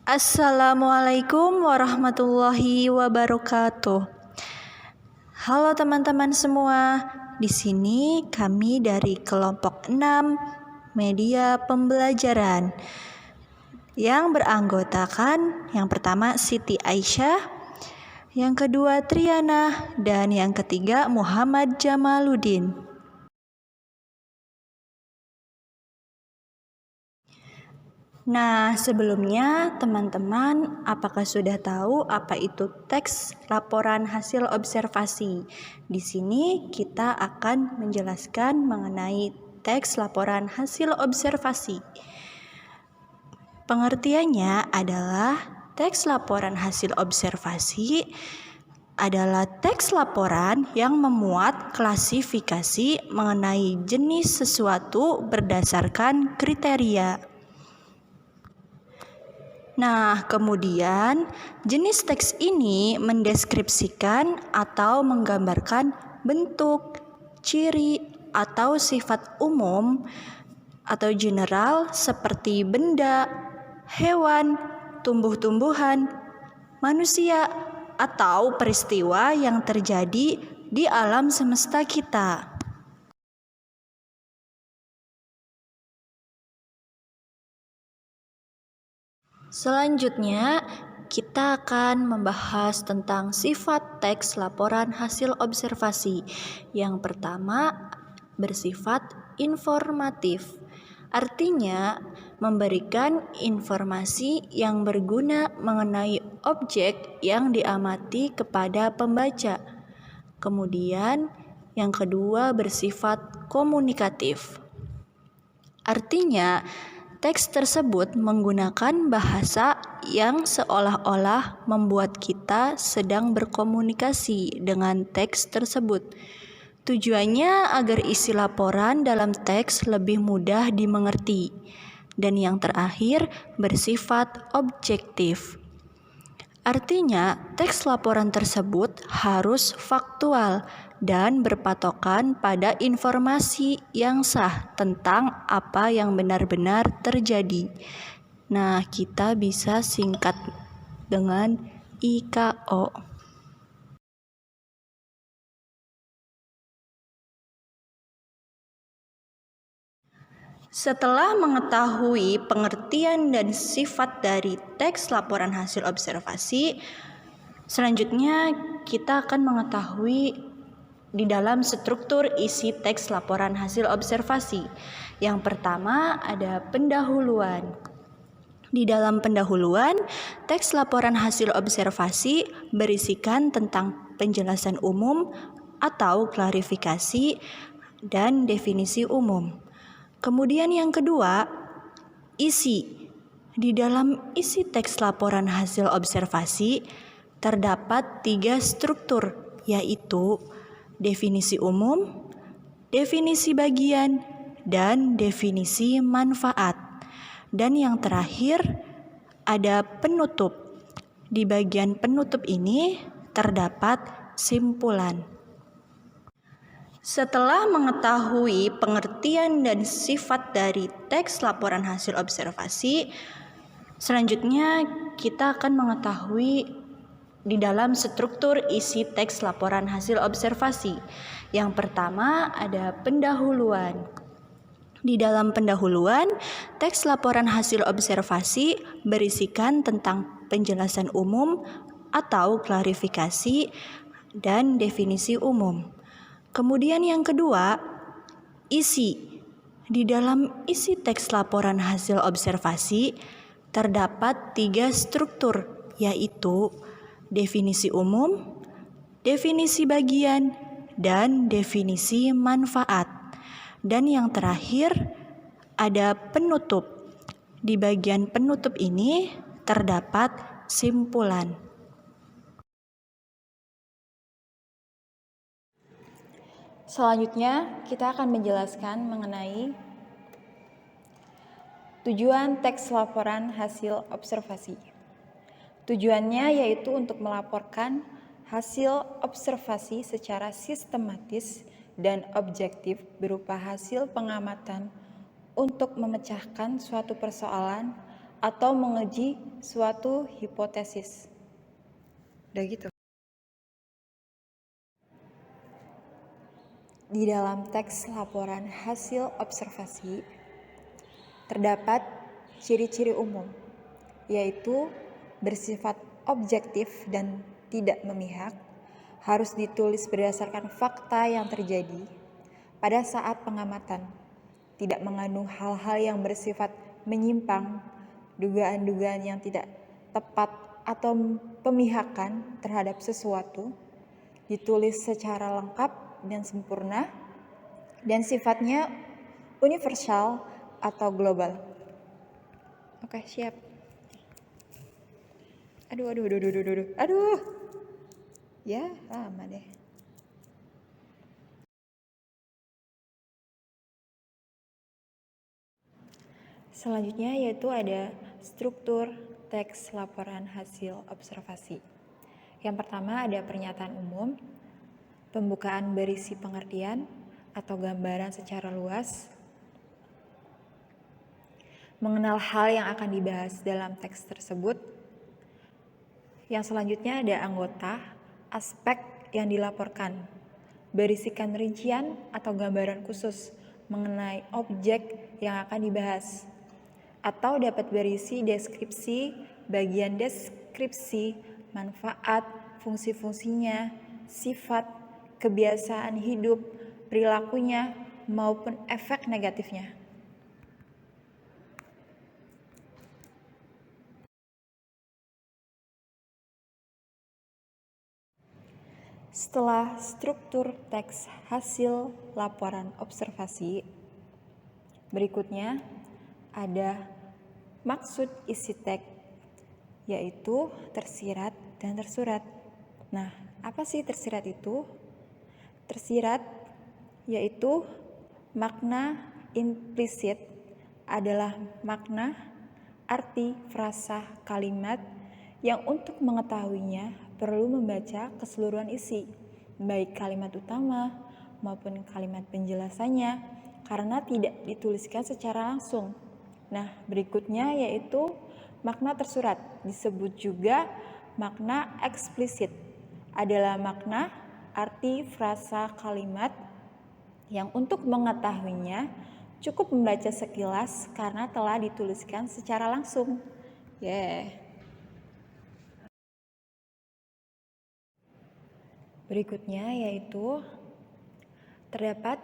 Assalamualaikum warahmatullahi wabarakatuh. Halo teman-teman semua. Di sini kami dari kelompok 6 media pembelajaran yang beranggotakan yang pertama Siti Aisyah, yang kedua Triana, dan yang ketiga Muhammad Jamaluddin. Nah, sebelumnya teman-teman apakah sudah tahu apa itu teks laporan hasil observasi? Di sini kita akan menjelaskan mengenai teks laporan hasil observasi. Pengertiannya adalah teks laporan hasil observasi adalah teks laporan yang memuat klasifikasi mengenai jenis sesuatu berdasarkan kriteria. Nah, kemudian jenis teks ini mendeskripsikan atau menggambarkan bentuk, ciri, atau sifat umum atau general seperti benda, hewan, tumbuh-tumbuhan, manusia, atau peristiwa yang terjadi di alam semesta kita. Selanjutnya, kita akan membahas tentang sifat teks laporan hasil observasi. Yang pertama, bersifat informatif. Artinya, memberikan informasi yang berguna mengenai objek yang diamati kepada pembaca. Kemudian, yang kedua bersifat komunikatif. Artinya, teks tersebut menggunakan bahasa yang seolah-olah membuat kita sedang berkomunikasi dengan teks tersebut. Tujuannya agar isi laporan dalam teks lebih mudah dimengerti. Dan yang terakhir, bersifat objektif. Artinya, teks laporan tersebut harus faktual dan berpatokan pada informasi yang sah tentang apa yang benar-benar terjadi. Nah, kita bisa singkat dengan IKO. Setelah mengetahui pengertian dan sifat dari teks laporan hasil observasi, selanjutnya kita akan mengetahui di dalam struktur isi teks laporan hasil observasi. Yang pertama ada pendahuluan. Di dalam pendahuluan, teks laporan hasil observasi berisikan tentang penjelasan umum atau klarifikasi dan definisi umum. Kemudian yang kedua, isi. Di dalam isi teks laporan hasil observasi terdapat 3 struktur, yaitu definisi umum, definisi bagian, dan definisi manfaat. Dan yang terakhir ada penutup. Di bagian penutup ini terdapat simpulan. Setelah mengetahui pengertian dan sifat dari teks laporan hasil observasi, selanjutnya kita akan mengetahui di dalam struktur isi teks laporan hasil observasi. Yang pertama ada pendahuluan. Di dalam pendahuluan, teks laporan hasil observasi berisikan tentang penjelasan umum atau klarifikasi dan definisi umum. Kemudian yang kedua, isi. Di dalam isi teks laporan hasil observasi terdapat 3 struktur, yaitu definisi umum, definisi bagian, dan definisi manfaat. Dan yang terakhir ada penutup. Di bagian penutup ini terdapat simpulan. Selanjutnya, kita akan menjelaskan mengenai tujuan teks laporan hasil observasi. Tujuannya yaitu untuk melaporkan hasil observasi secara sistematis dan objektif berupa hasil pengamatan untuk memecahkan suatu persoalan atau menguji suatu hipotesis. Udah gitu. Di dalam teks laporan hasil observasi terdapat ciri-ciri umum, yaitu bersifat objektif dan tidak memihak, harus ditulis berdasarkan fakta yang terjadi pada saat pengamatan, tidak mengandung hal-hal yang bersifat menyimpang, dugaan-dugaan yang tidak tepat atau pemihakan terhadap sesuatu, ditulis secara lengkap dan sempurna, dan sifatnya universal atau global. Oke, siap. Aduh. Ya, lama deh. Selanjutnya yaitu ada struktur teks laporan hasil observasi. Yang pertama ada pernyataan umum, pembukaan berisi pengertian atau gambaran secara luas, mengenal hal yang akan dibahas dalam teks tersebut. Yang selanjutnya ada anggota, aspek yang dilaporkan, berisikan rincian atau gambaran khusus mengenai objek yang akan dibahas, atau dapat berisi deskripsi, bagian deskripsi, manfaat, fungsi-fungsinya, sifat, kebiasaan hidup, perilakunya, maupun efek negatifnya. Setelah struktur teks hasil laporan observasi, berikutnya ada maksud isi teks, yaitu tersirat dan tersurat. Nah, apa sih tersirat itu? Tersirat yaitu makna implisit adalah makna, arti, frasa, kalimat yang untuk mengetahuinya perlu membaca keseluruhan isi, baik kalimat utama maupun kalimat penjelasannya, karena tidak dituliskan secara langsung. Nah, berikutnya yaitu makna tersurat, disebut juga makna eksplisit, adalah makna, arti, frasa, kalimat yang untuk mengetahuinya cukup membaca sekilas karena telah dituliskan secara langsung. Berikutnya yaitu terdapat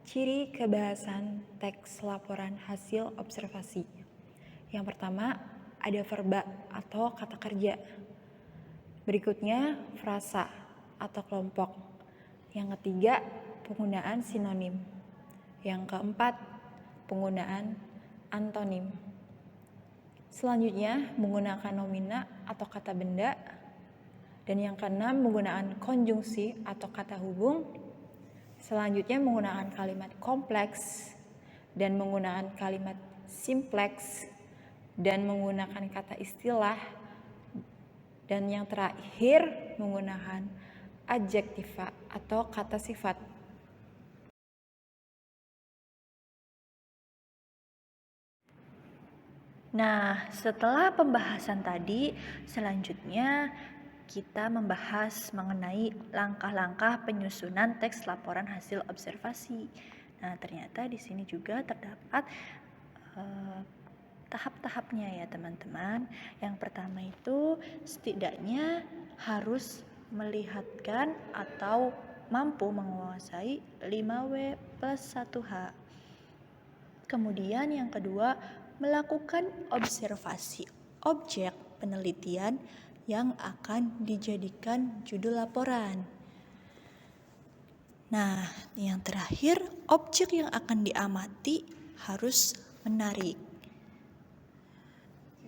ciri kebahasan teks laporan hasil observasi. Yang pertama ada verba atau kata kerja. Berikutnya frasa atau kelompok. Yang ketiga penggunaan sinonim. Yang keempat penggunaan antonim. Selanjutnya menggunakan nomina atau kata benda. Dan yang keenam menggunakan konjungsi atau kata hubung. Selanjutnya menggunakan kalimat kompleks dan menggunakan kalimat simpleks dan menggunakan kata istilah. Dan yang terakhir menggunakan adjektiva atau kata sifat. Nah, setelah pembahasan tadi, selanjutnya kita membahas mengenai langkah-langkah penyusunan teks laporan hasil observasi. Nah, ternyata di sini juga terdapat tahap-tahapnya ya teman-teman. Yang pertama itu setidaknya harus melihatkan atau mampu menguasai 5W plus 1H. Kemudian yang kedua, melakukan observasi objek penelitian yang akan dijadikan judul laporan. Nah, yang terakhir, objek yang akan diamati harus menarik.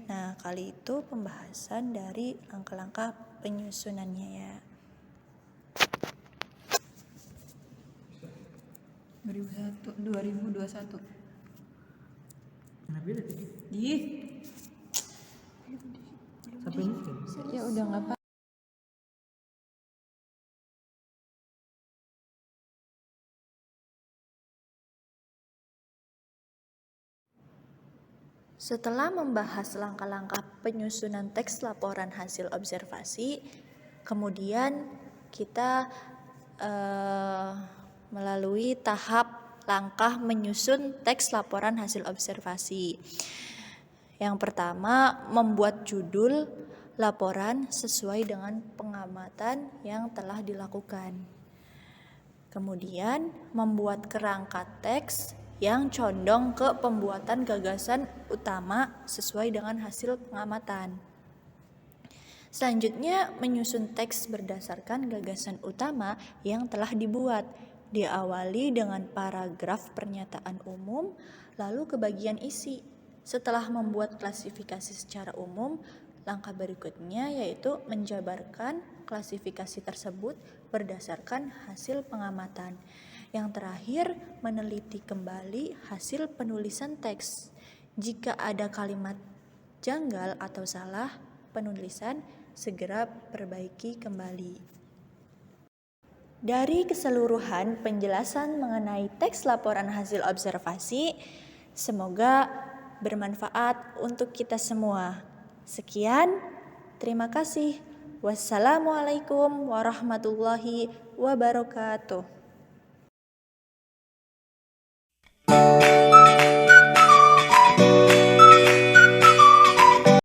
Nah, kali itu pembahasan dari langkah-langkah penyusunannya ya. 2021. Kenapa beda tadi? Sampai ini kan? Ya udah nggak apa. Setelah membahas langkah-langkah penyusunan teks laporan hasil observasi, kemudian kita melalui tahap langkah menyusun teks laporan hasil observasi. Yang pertama, membuat judul laporan sesuai dengan pengamatan yang telah dilakukan. Kemudian, membuat kerangka teks yang condong ke pembuatan gagasan utama sesuai dengan hasil pengamatan. Selanjutnya, menyusun teks berdasarkan gagasan utama yang telah dibuat. Diawali dengan paragraf pernyataan umum, lalu ke bagian isi. Setelah membuat klasifikasi secara umum, langkah berikutnya yaitu menjabarkan klasifikasi tersebut berdasarkan hasil pengamatan. Yang terakhir, meneliti kembali hasil penulisan teks. Jika ada kalimat janggal atau salah penulisan, segera perbaiki kembali. Dari keseluruhan penjelasan mengenai teks laporan hasil observasi, semoga bermanfaat untuk kita semua. Sekian, terima kasih. Wassalamualaikum warahmatullahi wabarakatuh.